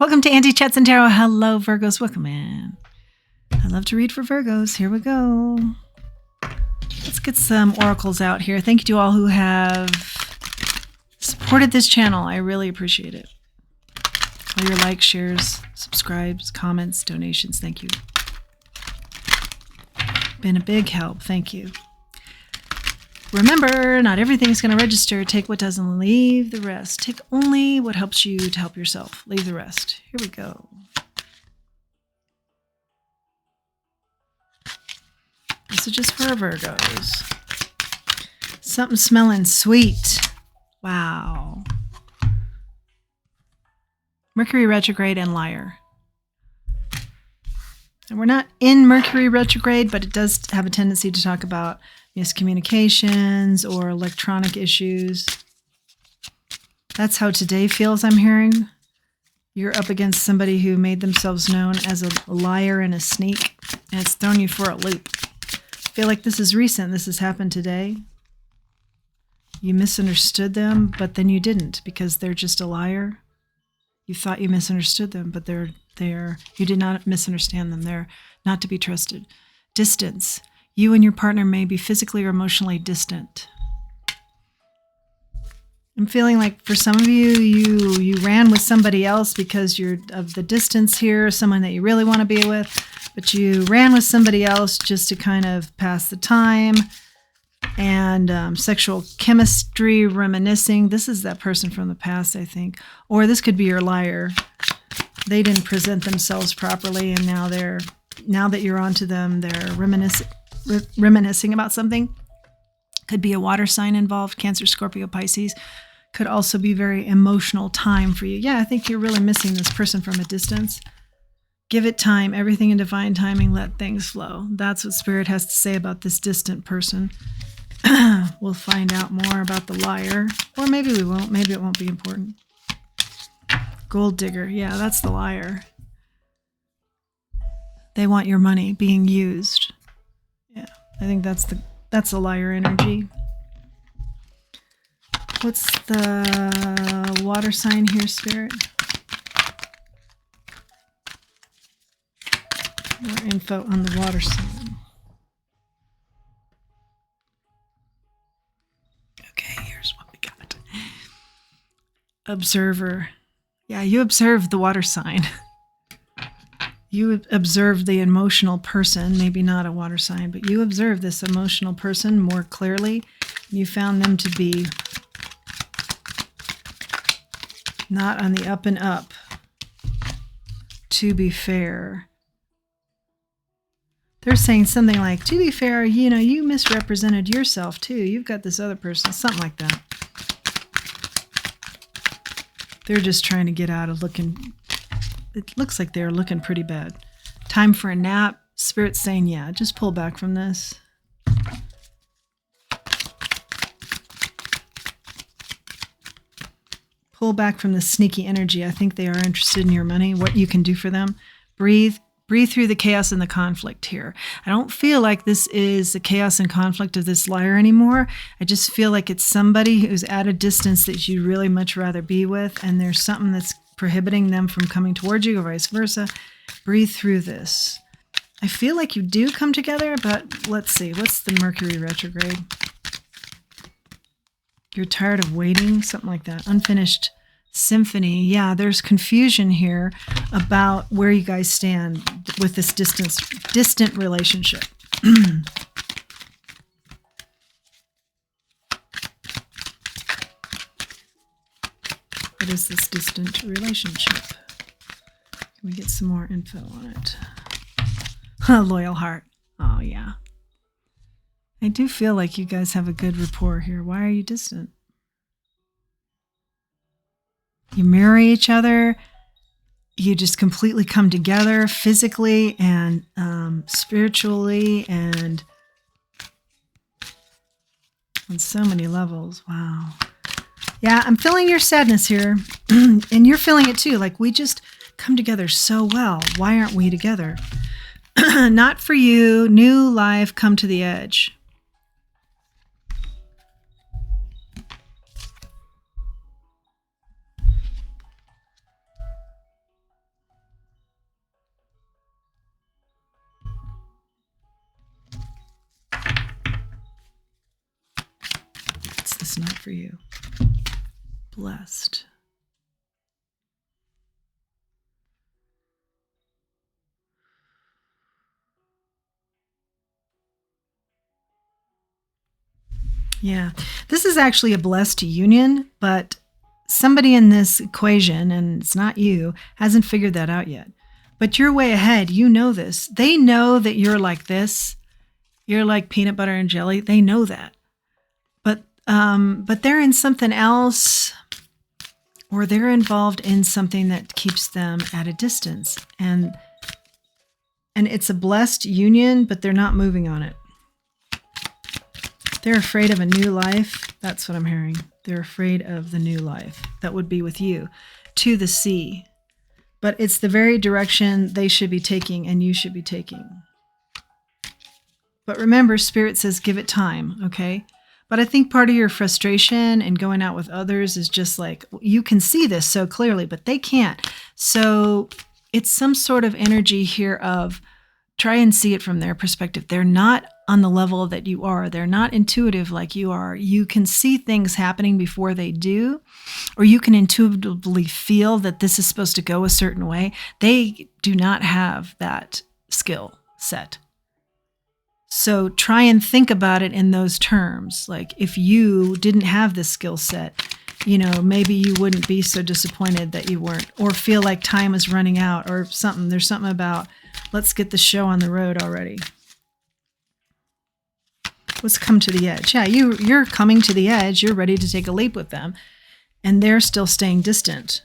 Welcome to Auntie Chats and Tarot. Hello, Virgos. Welcome in. I love to read for Virgos. Here we go. Let's get some oracles out here. Thank you to all who have supported this channel. I really appreciate it. All your likes, shares, subscribes, comments, donations. Thank you. Been a big help. Thank you. Remember, not everything's going to register. Take what doesn't, leave the rest. Take only what helps you to help yourself. Leave the rest. Here we go. This is just for our Virgos. Something smelling sweet. Wow. Mercury retrograde and liar. And we're not in Mercury retrograde, but it does have a tendency to talk about miscommunications or electronic issues. That's how today feels, I'm hearing. You're up against somebody who made themselves known as a liar and a sneak, and it's thrown you for a loop. I feel like this is recent. This has happened today. You misunderstood them, but then you didn't, because they're just a liar. You thought you misunderstood them, but you did not misunderstand them. They're not to be trusted. Distance. You and your partner may be physically or emotionally distant. I'm feeling like for some of you, you ran with somebody else because you're of the distance here, someone that you really want to be with, but you ran with somebody else just to kind of pass the time. And sexual chemistry, reminiscing. This is that person from the past, I think. Or this could be your liar. They didn't present themselves properly, and now that you're onto them, they're reminiscing about something. Could be a water sign involved, Cancer, Scorpio, Pisces. Could also be very emotional time for you. Yeah, I think you're really missing this person from a distance. Give it time, everything in divine timing, let things flow. That's what Spirit has to say about this distant person. We'll find out more about the liar, or maybe we won't. Maybe it won't be important. Gold digger. Yeah, that's the liar. They want your money being used. Yeah, I think that's the liar energy. What's the water sign here, Spirit? More info on the water sign. Okay, here's what we got. Observer. Yeah, you observe the water sign. You observe the emotional person, maybe not a water sign, but you observe this emotional person more clearly. You found them to be not on the up and up. To be fair. They're saying something like, to be fair, you misrepresented yourself too. You've got this other person, something like that. They're just trying to get out of looking, it looks like they're looking pretty bad. Time for a nap. Spirit's saying, yeah, just pull back from this. Pull back from the sneaky energy. I think they are interested in your money, what you can do for them. Breathe through the chaos and the conflict here. I don't feel like this is the chaos and conflict of this liar anymore. I just feel like it's somebody who's at a distance that you'd really much rather be with, and there's something that's prohibiting them from coming towards you or vice versa. Breathe through this. I feel like you do come together, but let's see. What's the Mercury retrograde? You're tired of waiting? Something like that. Unfinished symphony. Yeah, there's confusion here about where you guys stand with this distant relationship. What is this distant relationship? Can we get some more info on it? Loyal heart. Oh, yeah. I do feel like you guys have a good rapport here. Why are you distant? You marry each other. You just completely come together physically and spiritually and on so many levels. Wow. Yeah, I'm feeling your sadness here. And you're feeling it too. Like, we just come together so well. Why aren't we together? Not for you. New life, come to the edge. is not for you. Blessed. Yeah, this is actually a blessed union, but somebody in this equation, and it's not you, hasn't figured that out yet. But you're way ahead. You know this. They know that you're like this. You're like peanut butter and jelly. They know that. But they're in something else, or they're involved in something that keeps them at a distance. And it's a blessed union, but they're not moving on it. They're afraid of a new life. That's what I'm hearing. They're afraid of the new life that would be with you, to the sea. But it's the very direction they should be taking and you should be taking. But remember, Spirit says give it time, okay? But I think part of your frustration and going out with others is just like, you can see this so clearly, but they can't. So it's some sort of energy here of try and see it from their perspective. They're not on the level that you are. They're not intuitive like you are. You can see things happening before they do, or you can intuitively feel that this is supposed to go a certain way. They do not have that skill set. So try and think about it in those terms. Like if you didn't have this skill set, maybe you wouldn't be so disappointed that you weren't, or feel like time is running out or something. There's something about, let's get the show on the road already. Let's come to the edge. Yeah, you're coming to the edge. You're ready to take a leap with them, and they're still staying distant.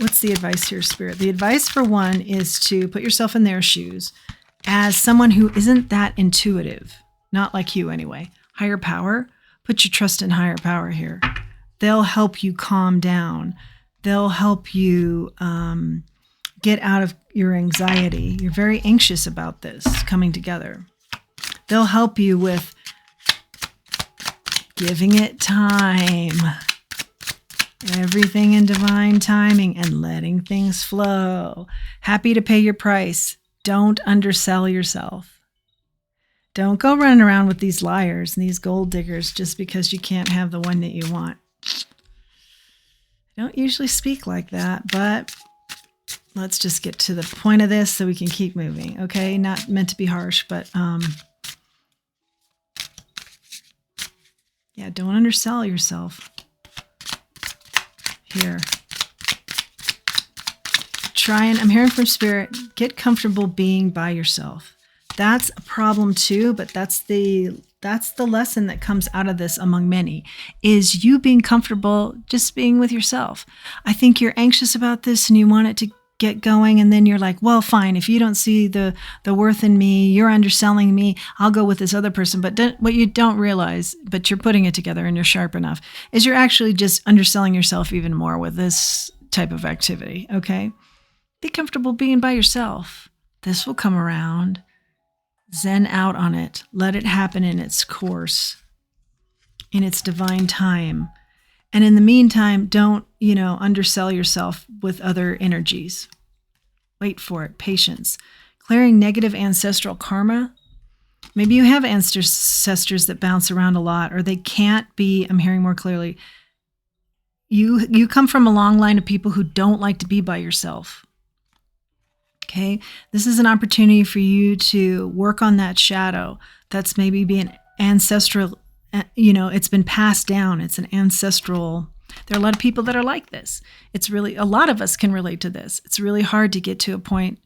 What's the advice here, Spirit? The advice for one is to put yourself in their shoes as someone who isn't that intuitive, not like you anyway. Higher power, put your trust in higher power here. They'll help you calm down. They'll help you get out of your anxiety. You're very anxious about this coming together. They'll help you with giving it time. Everything in divine timing and letting things flow. Happy to pay your price. Don't undersell yourself. Don't go running around with these liars and these gold diggers just because you can't have the one that you want. I don't usually speak like that, but let's just get to the point of this so we can keep moving, okay? Not meant to be harsh, but yeah, don't undersell yourself here. I'm hearing from Spirit, get comfortable being by yourself. That's a problem too, but that's the lesson that comes out of this among many, is you being comfortable just being with yourself. I think you're anxious about this and you want it to get going, and then you're like, well, fine, if you don't see the worth in me, you're underselling me, I'll go with this other person. But what you don't realize, but you're putting it together and you're sharp enough, is you're actually just underselling yourself even more with this type of activity, okay? Be comfortable being by yourself. This will come around. Zen out on it. Let it happen in its course, in its divine time. And in the meantime, don't, undersell yourself with other energies. Wait for it. Patience. Clearing negative ancestral karma. Maybe you have ancestors that bounce around a lot, or they can't be, I'm hearing more clearly, you come from a long line of people who don't like to be by yourself. Okay, this is an opportunity for you to work on that shadow that's maybe being ancestral, it's been passed down. It's an ancestral. There are a lot of people that are like this. A lot of us can relate to this. It's really hard to get to a point.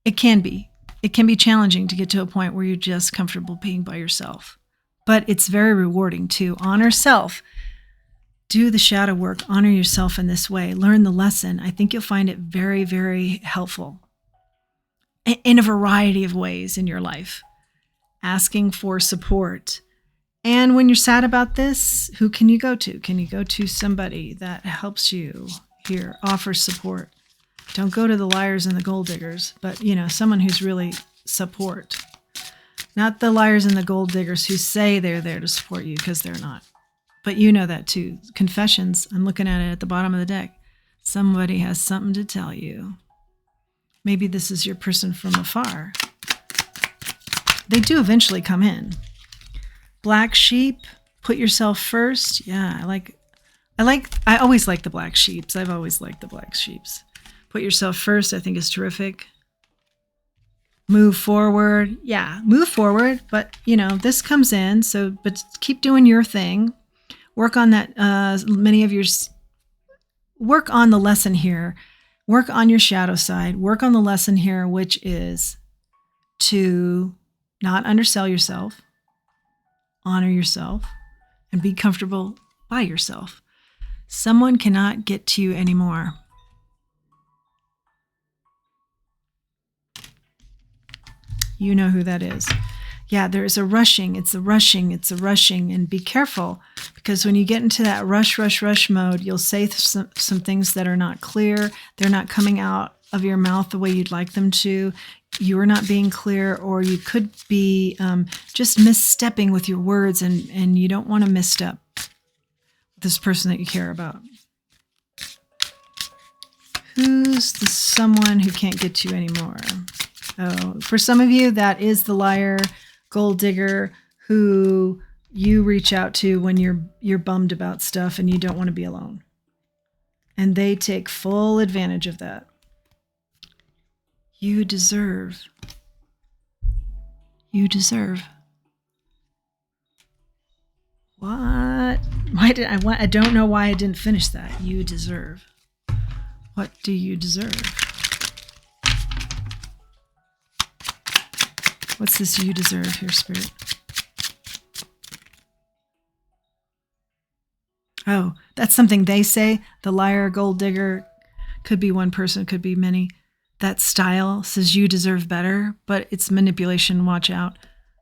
It can be challenging to get to a point where you're just comfortable being by yourself. But it's very rewarding to honor self. Do the shadow work, honor yourself in this way, learn the lesson. I think you'll find it very, very helpful in a variety of ways in your life. Asking for support. And when you're sad about this, who can you go to? Can you go to somebody that helps you here, offers support? Don't go to the liars and the gold diggers, but, someone who's really support. Not the liars and the gold diggers who say they're there to support you, because they're not. But you know that too. Confessions, I'm looking at it at the bottom of the deck. Somebody has something to tell you. Maybe this is your person from afar. They do eventually come in. Black sheep, Put yourself first. Yeah, I always like the black sheeps. I've always liked the black sheeps. Put yourself first, I think, is terrific. Move forward. Yeah, move forward. But, this comes in. But keep doing your thing. Work on that. Work on the lesson here. Work on your shadow side. Work on the lesson here, which is to not undersell yourself, honor yourself, and be comfortable by yourself. Someone cannot get to you anymore. You know who that is. Yeah, there is a rushing. It's a rushing. And be careful, because when you get into that rush mode, you'll say some things that are not clear. They're not coming out of your mouth the way you'd like them to. You're not being clear, or you could be just misstepping with your words, and you don't want to misstep this person that you care about. Who's the someone who can't get to you anymore? Oh, for some of you, that is the liar, gold digger, who you reach out to when you're bummed about stuff and you don't want to be alone. And they take full advantage of that. You deserve. What? I don't know why I didn't finish that. You deserve. What do you deserve? What's this you deserve here, Spirit? Oh, that's something they say. The liar, gold digger, could be one person, could be many. That style says you deserve better, but it's manipulation. Watch out.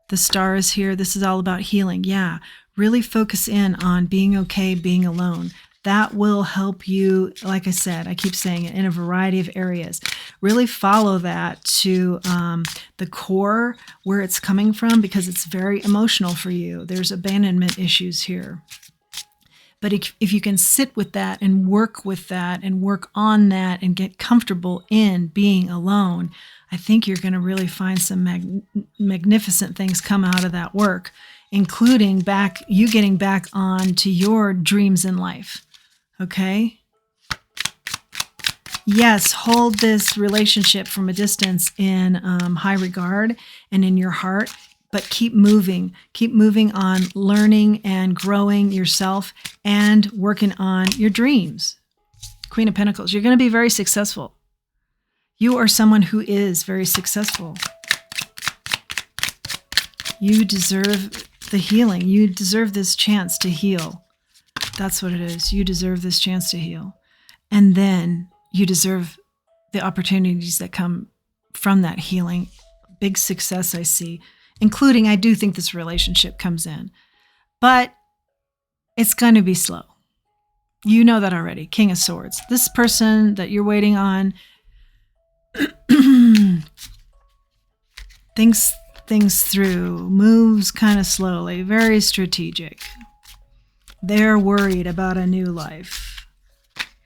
The star is here. This is all about healing. Yeah, really focus in on being okay, being alone. That will help you, like I said, I keep saying it, in a variety of areas. Really follow that to the core, where it's coming from, because it's very emotional for you. There's abandonment issues here. But if you can sit with that and work with that and work on that and get comfortable in being alone, I think you're going to really find some magnificent things come out of that work, including you getting back on to your dreams in life. Okay? Yes, hold this relationship from a distance in high regard and in your heart, but keep moving. Keep moving on learning and growing yourself and working on your dreams. Queen of Pentacles, you're going to be very successful. You are someone who is very successful. You deserve the healing. You deserve this chance to heal. That's what it is. You deserve this chance to heal. And then you deserve the opportunities that come from that healing. Big success I see, including I do think this relationship comes in. But it's going to be slow. You know that already. King of Swords. This person that you're waiting on thinks things through, moves kind of slowly, very strategic. They're worried about a new life,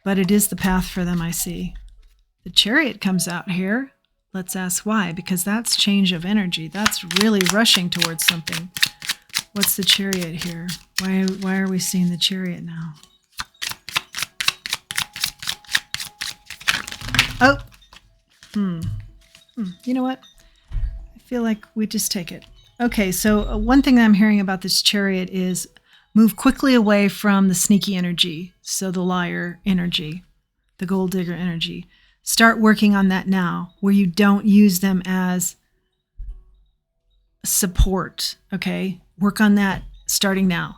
but it is the path for them, I see. The Chariot comes out here. Let's ask why, because that's change of energy. That's really rushing towards something. What's the Chariot here? Why are we seeing the Chariot now? Oh! You know what? I feel like we just take it. Okay, so one thing that I'm hearing about this Chariot is move quickly away from the sneaky energy. So the liar energy, the gold digger energy. Start working on that now, where you don't use them as support, okay? Work on that starting now.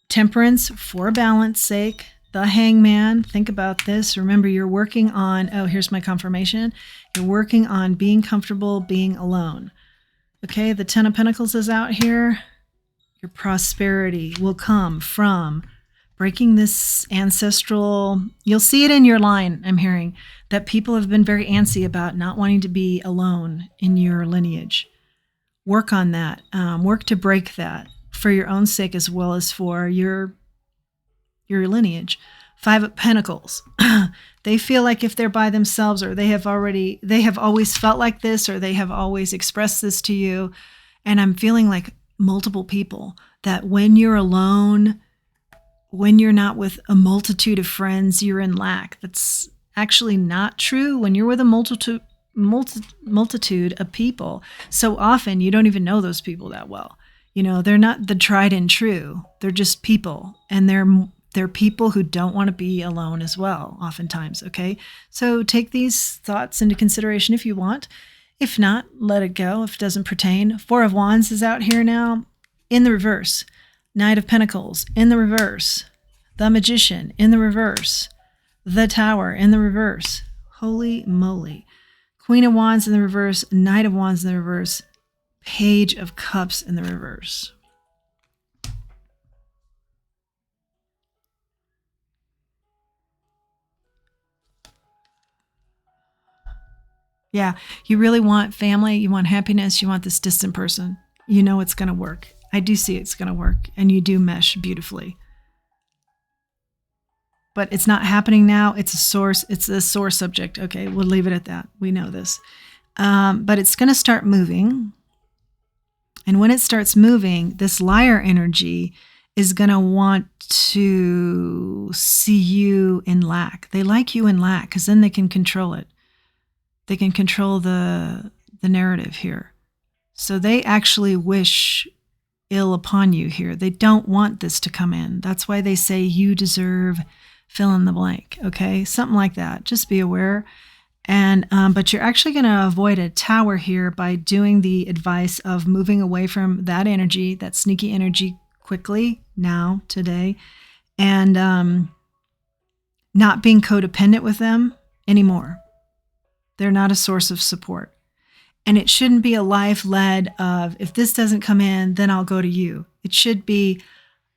Temperance, for balance sake. The Hangman, think about this. Remember, you're working on, here's my confirmation. You're working on being comfortable, being alone. Okay, the Ten of Pentacles is out here. Your prosperity will come from breaking this ancestral, you'll see it in your line, I'm hearing, that people have been very antsy about not wanting to be alone in your lineage. Work on that. Work to break that for your own sake as well as for your lineage. Five of Pentacles. They feel like if they're by themselves, or they have always felt like this, or they have always expressed this to you. And I'm feeling like multiple people, that when you're alone, when you're not with a multitude of friends, you're in lack. That's actually not true. When you're with a multitude of people, so often you don't even know those people that well. They're not the tried and true. They're just people, and they're people who don't want to be alone as well, oftentimes, okay? So take these thoughts into consideration if you want. If not, let it go if it doesn't pertain. Four of Wands is out here now in the reverse. Knight of Pentacles in the reverse. The Magician in the reverse. The Tower in the reverse. Holy moly. Queen of Wands in the reverse. Knight of Wands in the reverse. Page of Cups in the reverse. Yeah, you really want family, you want happiness, you want this distant person. You know it's going to work. I do see it's going to work, and you do mesh beautifully. But it's not happening now. It's a sore subject. Okay, we'll leave it at that. We know this. But it's going to start moving. And when it starts moving, this liar energy is going to want to see you in lack. They like you in lack because then they can control it. They can control the narrative here. So they actually wish ill upon you here. They don't want this to come in. That's why they say you deserve fill in the blank, okay? Something like that. Just be aware. And but you're actually going to avoid a tower here by doing the advice of moving away from that energy, that sneaky energy, quickly now, today, and not being codependent with them anymore. They're not a source of support. And it shouldn't be a life led of, if this doesn't come in, then I'll go to you. It should be,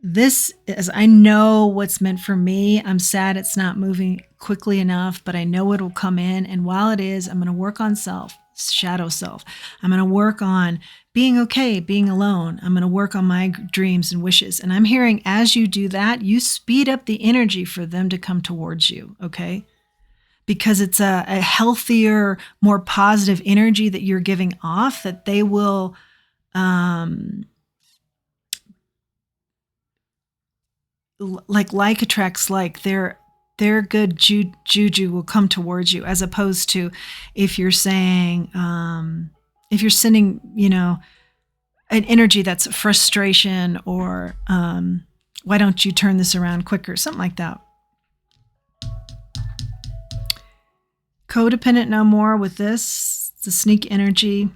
this is, I know what's meant for me. I'm sad it's not moving quickly enough, but I know it will come in. And while it is, I'm going to work on shadow self. I'm going to work on being okay, being alone. I'm going to work on my dreams and wishes. And I'm hearing as you do that, you speed up the energy for them to come towards you, okay? Because it's a healthier, more positive energy that you're giving off, that they will like attracts like. Their good juju will come towards you, as opposed to if you're saying, if you're sending, an energy that's frustration or why don't you turn this around quicker, something like that. Codependent no more with this, the sneak energy.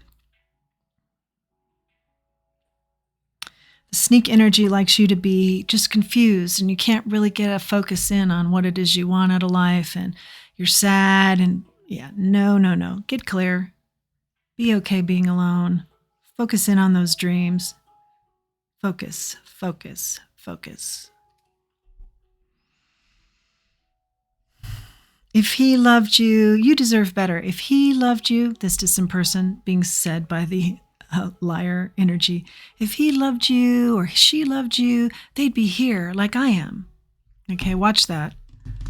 The sneak energy likes you to be just confused, and you can't really get a focus in on what it is you want out of life, and you're sad, and no. Get clear. Be okay being alone. Focus in on those dreams. Focus. If he loved you, you deserve better. If he loved you, this distant person being said by the liar energy, if he loved you or she loved you, they'd be here like I am. Okay, watch that.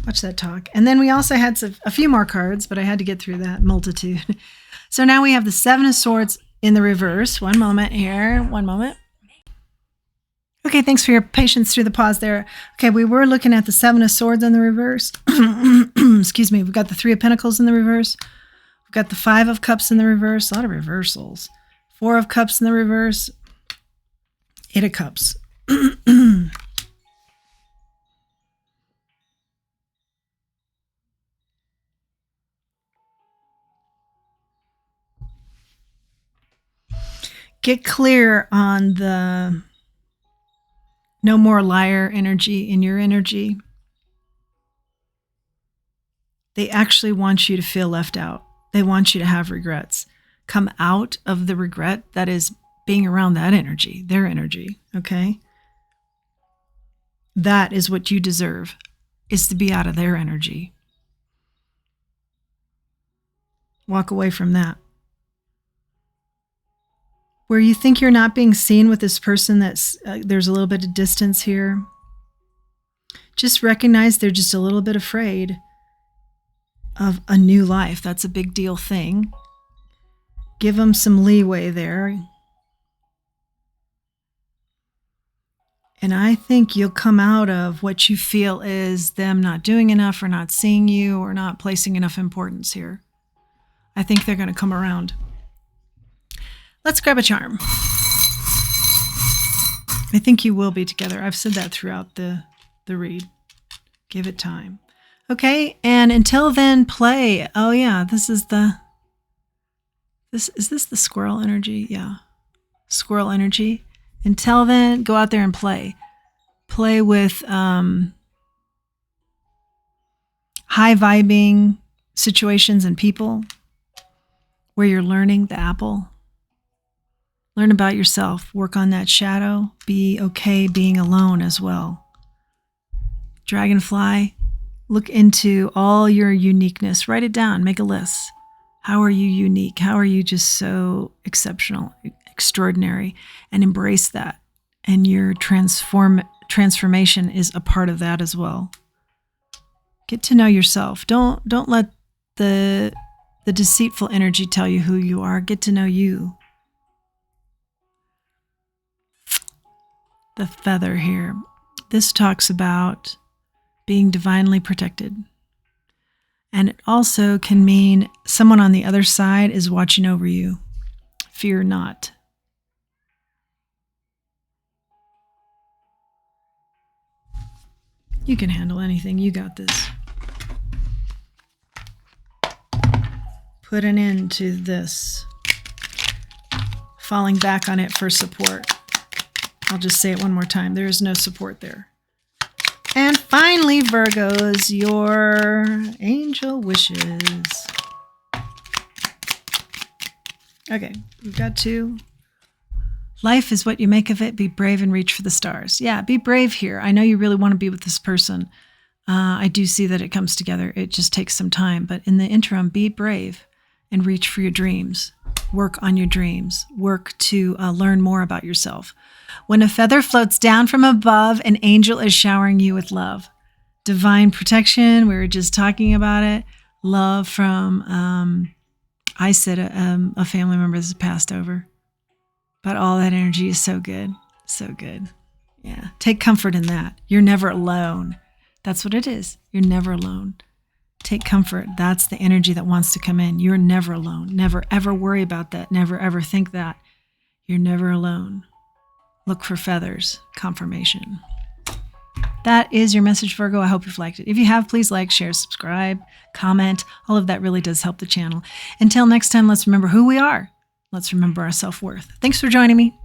Watch that talk. And then we also had a few more cards, but I had to get through that multitude. So now we have the Seven of Swords in the reverse. One moment here. One moment. Okay, thanks for your patience through the pause there. Okay, we were looking at the Seven of Swords in the reverse. Excuse me. We've got the Three of Pentacles in the reverse. We've got the Five of Cups in the reverse. A lot of reversals. Four of Cups in the reverse. Eight of Cups. Get clear on the no more liar energy in your energy. They actually want you to feel left out. They want you to have regrets. Come out of the regret that is being around that energy, their energy, okay? That is what you deserve, is to be out of their energy. Walk away from that. Where you think you're not being seen with this person, that's there's a little bit of distance here. Just recognize they're just a little bit afraid of a new life. That's a big deal thing. Give them some leeway there. And I think you'll come out of what you feel is them not doing enough or not seeing you or not placing enough importance here. I think they're going to come around. Let's grab a charm. I think you will be together. I've said that throughout the read. Give it time. Okay, and until then, play. Oh yeah, is this the squirrel energy? Yeah, squirrel energy. Until then, go out there and play. Play with high vibing situations and people where you're learning the apple. Learn about yourself. Work on that shadow. Be okay being alone as well. Dragonfly, look into all your uniqueness. Write it down. Make a list. How are you unique? How are you just so exceptional, extraordinary? And embrace that. And your transformation is a part of that as well. Get to know yourself. Don't let the deceitful energy tell you who you are. Get to know you. The feather here. This talks about being divinely protected. And it also can mean someone on the other side is watching over you. Fear not. You can handle anything. You got this. Put an end to this. Falling back on it for support. I'll just say it one more time. There is no support there. And finally, Virgos, your angel wishes. Okay, we've got 2. Life is what you make of it. Be brave and reach for the stars. Yeah, be brave here. I know you really want to be with this person. I do see that it comes together. It just takes some time. But in the interim, be brave and reach for your dreams. Work on your dreams. Work to learn more about yourself. When a feather floats down from above, an angel is showering you with love. Divine protection, we were just talking about it. Love from, I said a family member that's passed over. But all that energy is so good. So good. Yeah. Take comfort in that. You're never alone. That's what it is. You're never alone. Take comfort. That's the energy that wants to come in. You're never alone. Never ever worry about that. Never ever think that. You're never alone. Look for feathers. Confirmation. That is your message, Virgo. I hope you've liked it. If you have, please like, share, subscribe, comment. All of that really does help the channel. Until next time, let's remember who we are. Let's remember our self-worth. Thanks for joining me.